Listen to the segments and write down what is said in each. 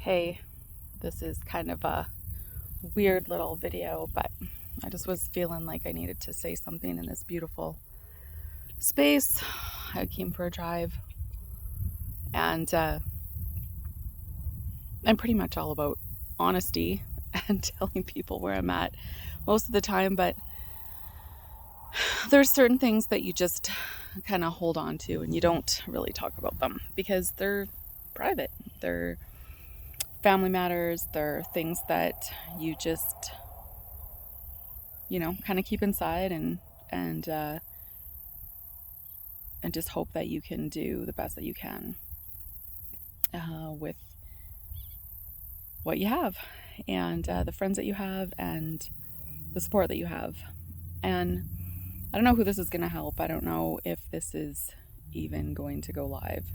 Hey, this is kind of a weird little video, but I just was feeling like I needed to say something in this beautiful space. I came for a drive, and I'm pretty much all about honesty and telling people where I'm at most of the time, but there's certain things that you just kind of hold on to and you don't really talk about them because they're private. They're family matters, they're things that you just kind of keep inside and and just hope that you can do the best that you can with what you have and the friends that you have and the support that you have. And I don't know who this is going to help. I don't know if this is even going to go live.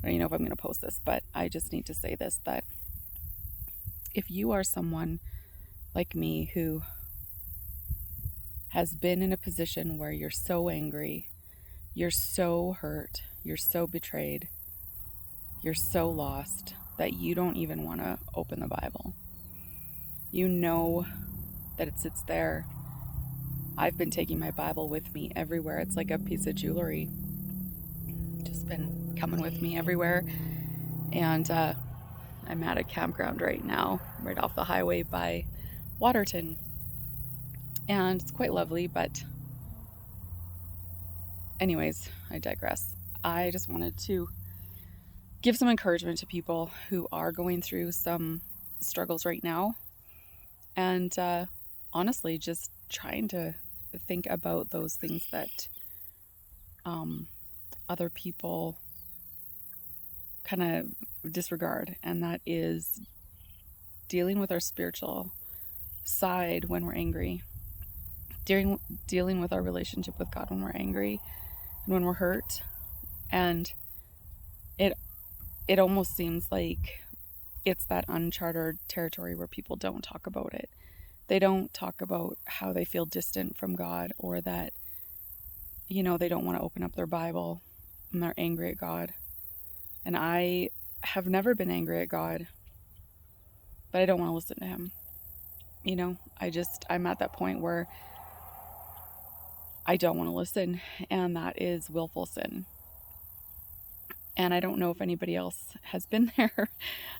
I don't even know if I'm going to post this, but I just need to say this, that if you are someone like me who has been in a position where you're so angry, you're so hurt, you're so betrayed, you're so lost that you don't even want to open the Bible. You know that it sits there. I've been taking my Bible with me everywhere. It's like a piece of jewelry. Just been coming with me everywhere. And I'm at a campground right now, right off the highway by Waterton. And it's quite lovely, but anyways, I digress. I just wanted to give some encouragement to people who are going through some struggles right now. And honestly, just trying to think about those things that other people kind of disregard. And that is dealing with our spiritual side when we're angry, dealing with our relationship with God when we're angry and when we're hurt. And it almost seems like it's that uncharted territory where people don't talk about it. They don't talk about how they feel distant from God, or that, they don't want to open up their Bible and they're angry at God. And I have never been angry at God, but I don't want to listen to him. I'm at that point where I don't want to listen, and that is willful sin. And I don't know if anybody else has been there.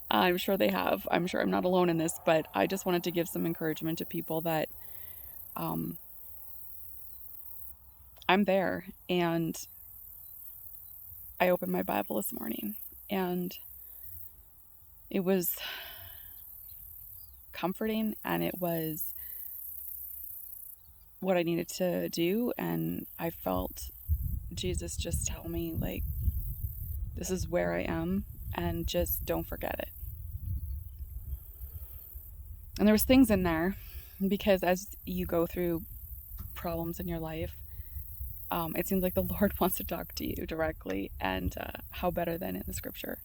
I'm sure they have. I'm sure I'm not alone in this, but I just wanted to give some encouragement to people that I'm there. And I opened my Bible this morning, and it was comforting, and it was what I needed to do. And I felt Jesus just tell me, like, this is where I am, and just don't forget it. And there was things in there, because as you go through problems in your life, it seems like the Lord wants to talk to you directly, and how better than in the scripture.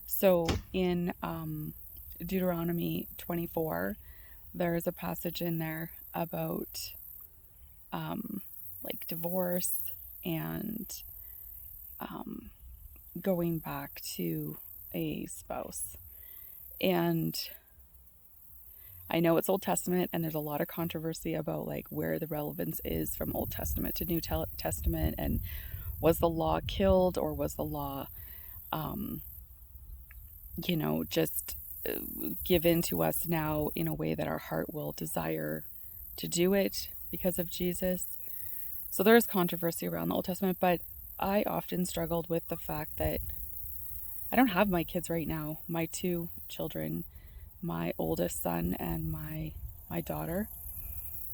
So in Deutoronomy 24, there is a passage in there about like divorce and going back to a spouse. And I know it's Old Testament, and there's a lot of controversy about like where the relevance is from Old Testament to New Testament, and was the law killed, or was the law just given to us now in a way that our heart will desire to do it because of Jesus. So there is controversy around the Old Testament, but I often struggled with the fact that I don't have my kids right now, my two children, my oldest son and my daughter.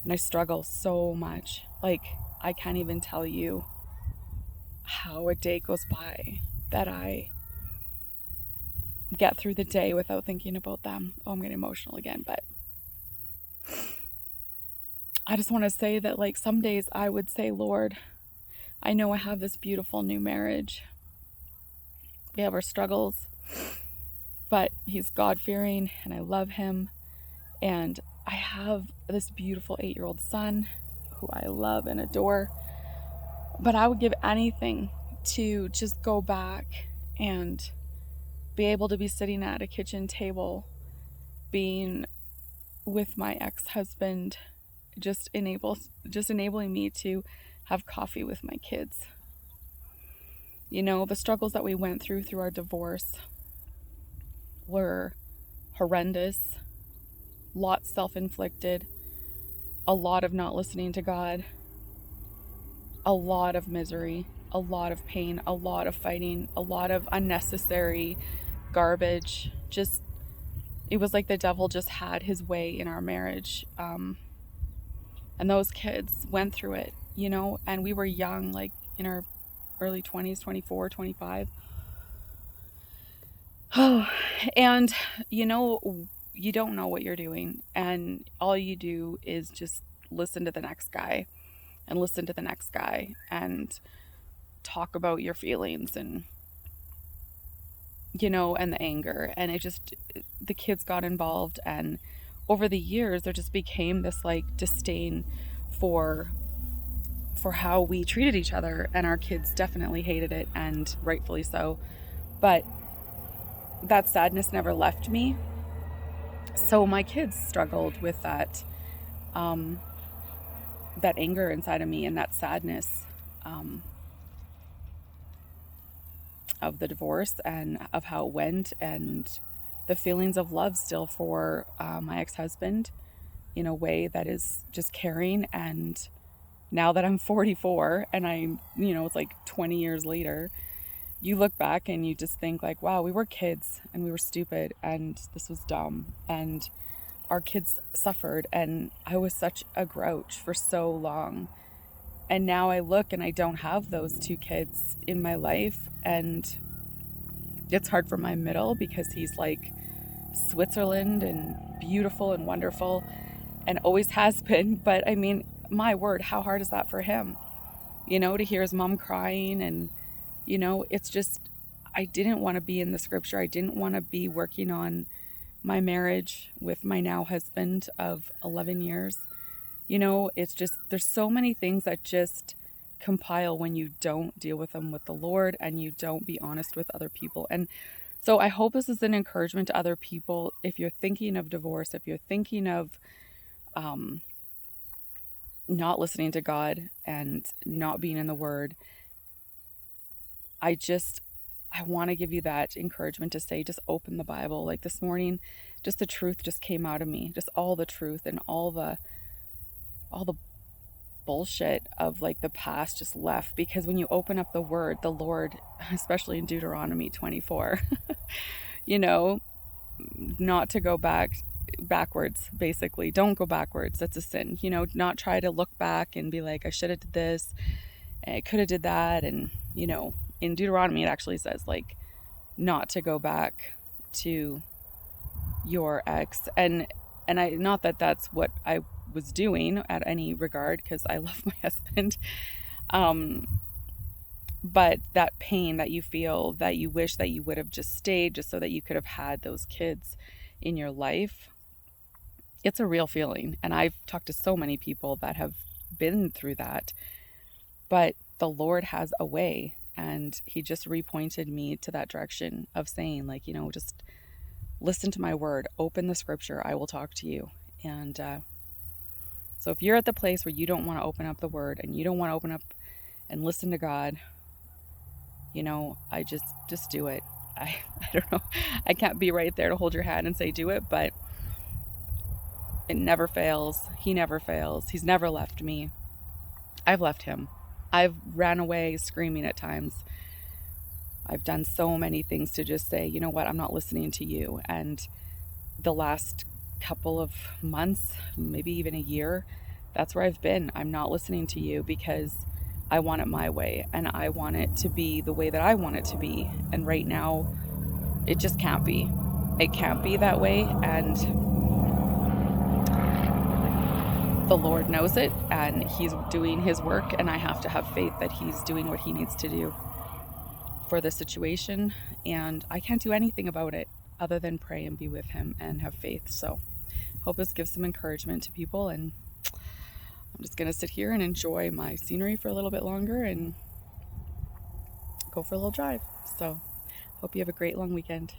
And I struggle so much. Like, I can't even tell you how a day goes by that I get through the day without thinking about them. Oh, I'm getting emotional again, but I just want to say that, like, some days I would say, Lord, I know I have this beautiful new marriage. We have our struggles, but he's God-fearing and I love him. And I have this beautiful 8-year-old son who I love and adore. But I would give anything to just go back and be able to be sitting at a kitchen table, being with my ex-husband, just enabling me to have coffee with my kids. You know, the struggles that we went through our divorce were horrendous, lots self-inflicted, a lot of not listening to God, a lot of misery, a lot of pain, a lot of fighting, a lot of unnecessary garbage. Just, it was like the devil just had his way in our marriage. And those kids went through it, you know, and we were young, like in our early 20s, 24, 25. Oh, and you know, you don't know what you're doing, and all you do is just listen to the next guy and listen to the next guy and talk about your feelings and, you know, and the anger. And it just, the kids got involved, and over the years there just became this like disdain for how we treated each other, and our kids definitely hated it, and rightfully so. But that sadness never left me. So my kids struggled with that anger inside of me and that sadness um, of the divorce and of how it went, and the feelings of love still for my ex-husband in a way that is just caring. And now that I'm 44 and I'm, you know, it's like 20 years later, you look back and you just think like, wow, we were kids and we were stupid and this was dumb, and our kids suffered, and I was such a grouch for so long. And now I look and I don't have those two kids in my life, and it's hard for my middle because he's like Switzerland and beautiful and wonderful and always has been. But I mean, my word, how hard is that for him? You know, to hear his mom crying, and, you know, it's just, I didn't want to be in the scripture. I didn't want to be working on my marriage with my now husband of 11 years. You know, it's just, there's so many things that just compile when you don't deal with them with the Lord and you don't be honest with other people. And so I hope this is an encouragement to other people. If you're thinking of divorce, if you're thinking of not listening to God and not being in the Word, I want to give you that encouragement to say, just open the Bible. Like this morning, just the truth just came out of me, just all the truth and all the bullshit of like the past just left. Because when you open up the Word, the Lord, especially in Deuteronomy 24, you know, not to go backwards, basically. Don't go backwards. That's a sin. You know, not try to look back and be like, I should have did this and I could have did that. And, you know, in Deuteronomy, it actually says like not to go back to your ex. And I, not that that's what I was doing at any regard, because I love my husband. But that pain that you feel, that you wish that you would have just stayed just so that you could have had those kids in your life, it's a real feeling. And I've talked to so many people that have been through that. But the Lord has a way, and he just repointed me to that direction of saying, like, you know, just listen to my word, open the scripture, I will talk to you. And so if you're at the place where you don't want to open up the word and you don't want to open up and listen to God, you know, I just do it. I don't know. I can't be right there to hold your hand and say, do it, but it never fails. He never fails. He's never left me. I've left him. I've ran away screaming at times. I've done so many things to just say, you know what, I'm not listening to you. And the last couple of months, maybe even a year, that's where I've been. I'm not listening to you because I want it my way, and I want it to be the way that I want it to be. And right now, it just can't be. It can't be that way. And the Lord knows it, and he's doing his work, and I have to have faith that he's doing what he needs to do for the situation. And I can't do anything about it other than pray and be with him and have faith. So hope this gives some encouragement to people, and I'm just going to sit here and enjoy my scenery for a little bit longer and go for a little drive. So Hope you have a great long weekend.